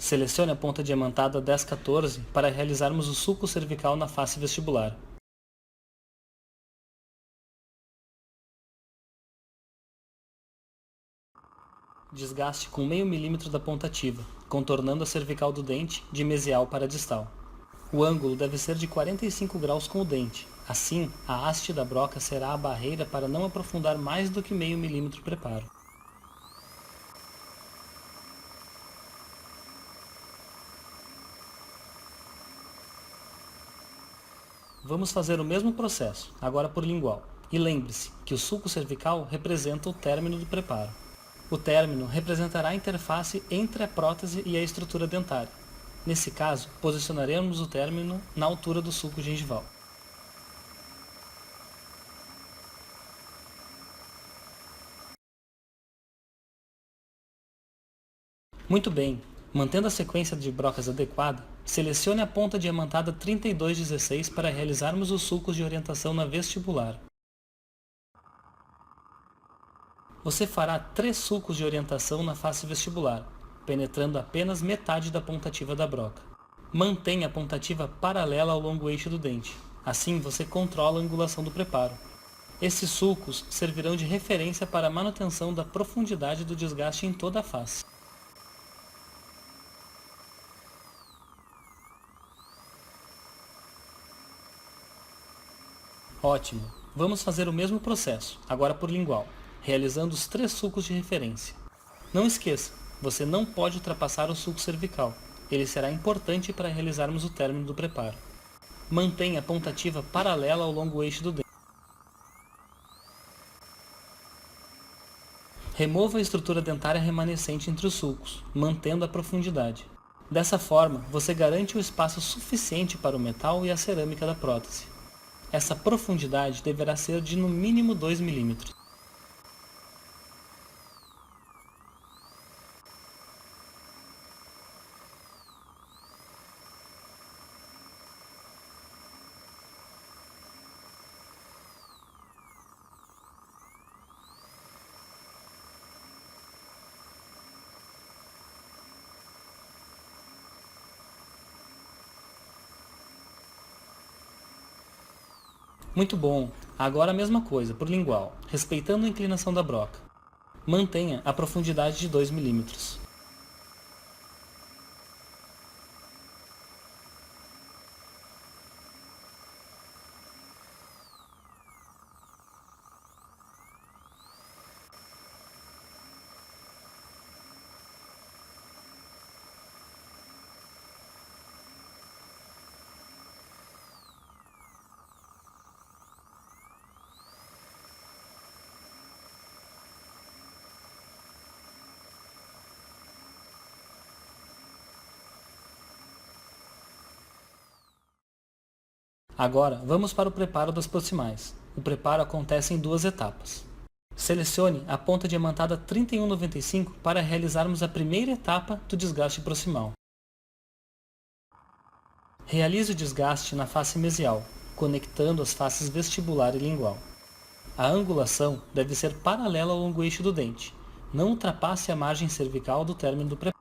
Selecione a ponta diamantada 1014 para realizarmos o sulco cervical na face vestibular. Desgaste com meio milímetro da ponta ativa, contornando a cervical do dente de mesial para distal. O ângulo deve ser de 45 graus com o dente. Assim, a haste da broca será a barreira para não aprofundar mais do que meio milímetro preparo. Vamos fazer o mesmo processo, agora por lingual. E lembre-se que o sulco cervical representa o término do preparo. O término representará a interface entre a prótese e a estrutura dentária. Nesse caso, posicionaremos o término na altura do sulco gengival. Muito bem, mantendo a sequência de brocas adequada, selecione a ponta diamantada 3216 para realizarmos os sulcos de orientação na vestibular. Você fará 3 sulcos de orientação na face vestibular, penetrando apenas metade da ponta ativa da broca. Mantenha a ponta ativa paralela ao longo eixo do dente, assim você controla a angulação do preparo. Esses sulcos servirão de referência para a manutenção da profundidade do desgaste em toda a face. Ótimo! Vamos fazer o mesmo processo, agora por lingual, realizando os 3 sulcos de referência. Não esqueça, você não pode ultrapassar o sulco cervical, ele será importante para realizarmos o término do preparo. Mantenha a ponta ativa paralela ao longo eixo do dente. Remova a estrutura dentária remanescente entre os sulcos, mantendo a profundidade. Dessa forma, você garante o espaço suficiente para o metal e a cerâmica da prótese. Essa profundidade deverá ser de no mínimo 2 mm. Muito bom! Agora a mesma coisa, por lingual, respeitando a inclinação da broca. Mantenha a profundidade de 2 mm. Agora, vamos para o preparo das proximais. O preparo acontece em 2 etapas. Selecione a ponta diamantada 3195 para realizarmos a primeira etapa do desgaste proximal. Realize o desgaste na face mesial, conectando as faces vestibular e lingual. A angulação deve ser paralela ao longo eixo do dente. Não ultrapasse a margem cervical do término do preparo.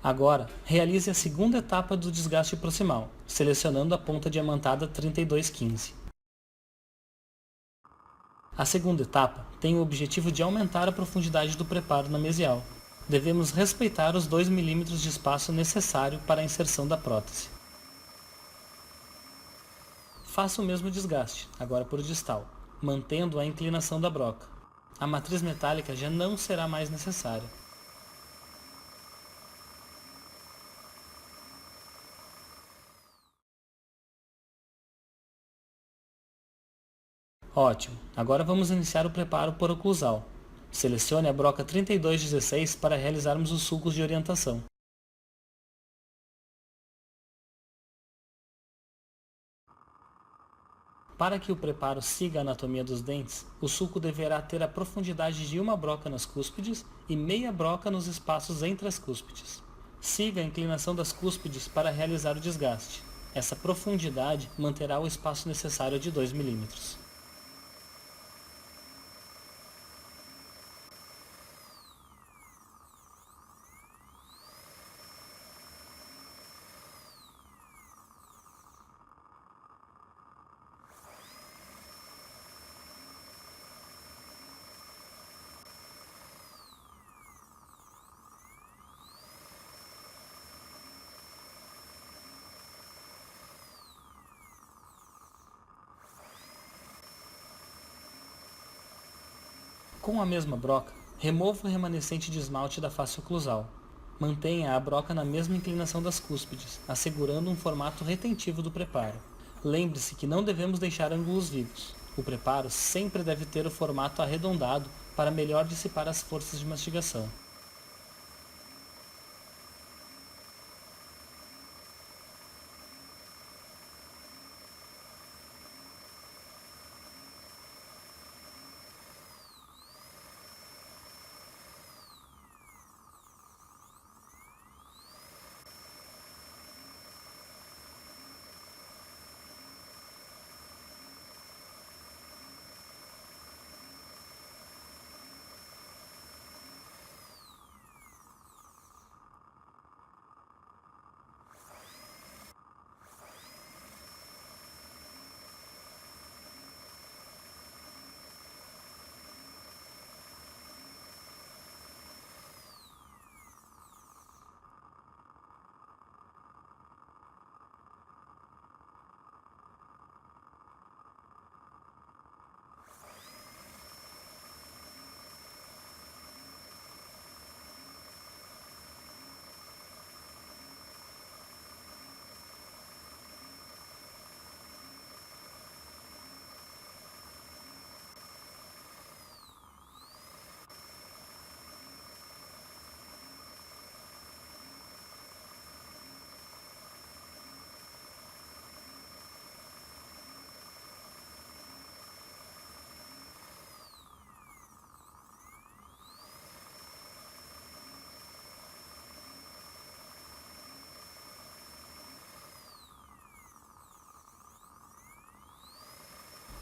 Agora, realize a segunda etapa do desgaste proximal, selecionando a ponta diamantada 3215. A segunda etapa tem o objetivo de aumentar a profundidade do preparo na mesial. Devemos respeitar os 2 mm de espaço necessário para a inserção da prótese. Faça o mesmo desgaste, agora por distal, mantendo a inclinação da broca. A matriz metálica já não será mais necessária. Ótimo! Agora vamos iniciar o preparo por oclusal. Selecione a broca 3216 para realizarmos os sulcos de orientação. Para que o preparo siga a anatomia dos dentes, o sulco deverá ter a profundidade de 1 broca nas cúspides e meia broca nos espaços entre as cúspides. Siga a inclinação das cúspides para realizar o desgaste. Essa profundidade manterá o espaço necessário de 2 mm. Com a mesma broca, remova o remanescente de esmalte da face oclusal. Mantenha a broca na mesma inclinação das cúspides, assegurando um formato retentivo do preparo. Lembre-se que não devemos deixar ângulos vivos. O preparo sempre deve ter o formato arredondado para melhor dissipar as forças de mastigação.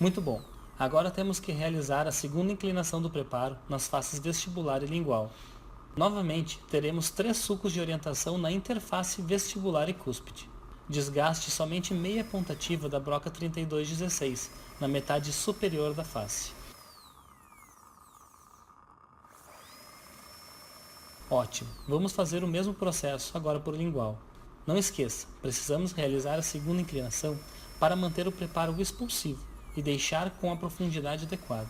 Muito bom. Agora temos que realizar a segunda inclinação do preparo nas faces vestibular e lingual. Novamente, teremos 3 sulcos de orientação na interface vestibular e cúspide. Desgaste somente meia pontativa da broca 3216, na metade superior da face. Ótimo, vamos fazer o mesmo processo agora por lingual. Não esqueça, precisamos realizar a segunda inclinação para manter o preparo expulsivo e deixar com a profundidade adequada.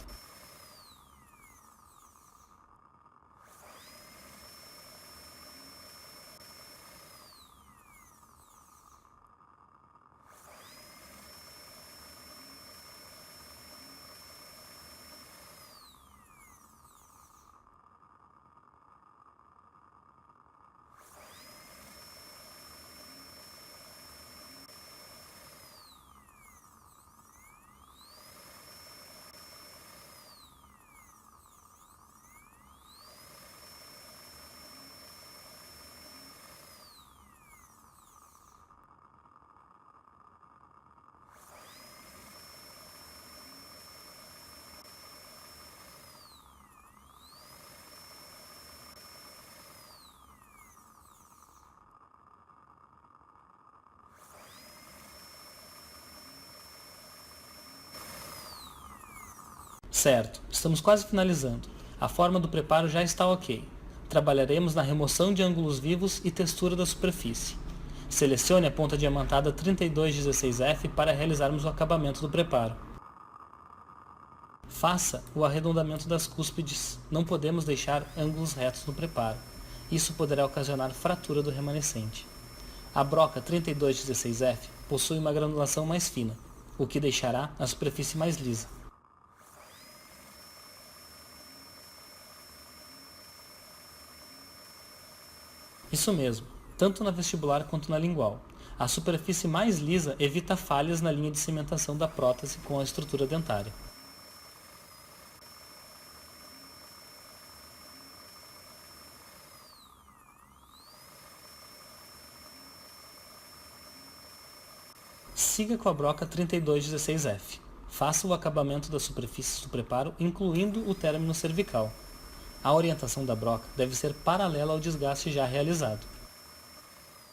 Certo, estamos quase finalizando. A forma do preparo já está ok. Trabalharemos na remoção de ângulos vivos e textura da superfície. Selecione a ponta diamantada 3216F para realizarmos o acabamento do preparo. Faça o arredondamento das cúspides. Não podemos deixar ângulos retos no preparo. Isso poderá ocasionar fratura do remanescente. A broca 3216F possui uma granulação mais fina, o que deixará a superfície mais lisa. Isso mesmo, tanto na vestibular quanto na lingual. A superfície mais lisa evita falhas na linha de cimentação da prótese com a estrutura dentária. Siga com a broca 3216F. Faça o acabamento das superfícies do preparo, incluindo o término cervical. A orientação da broca deve ser paralela ao desgaste já realizado.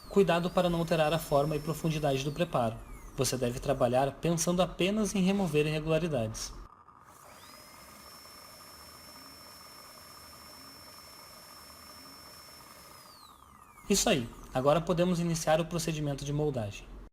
Cuidado para não alterar a forma e profundidade do preparo. Você deve trabalhar pensando apenas em remover irregularidades. Isso aí, agora podemos iniciar o procedimento de moldagem.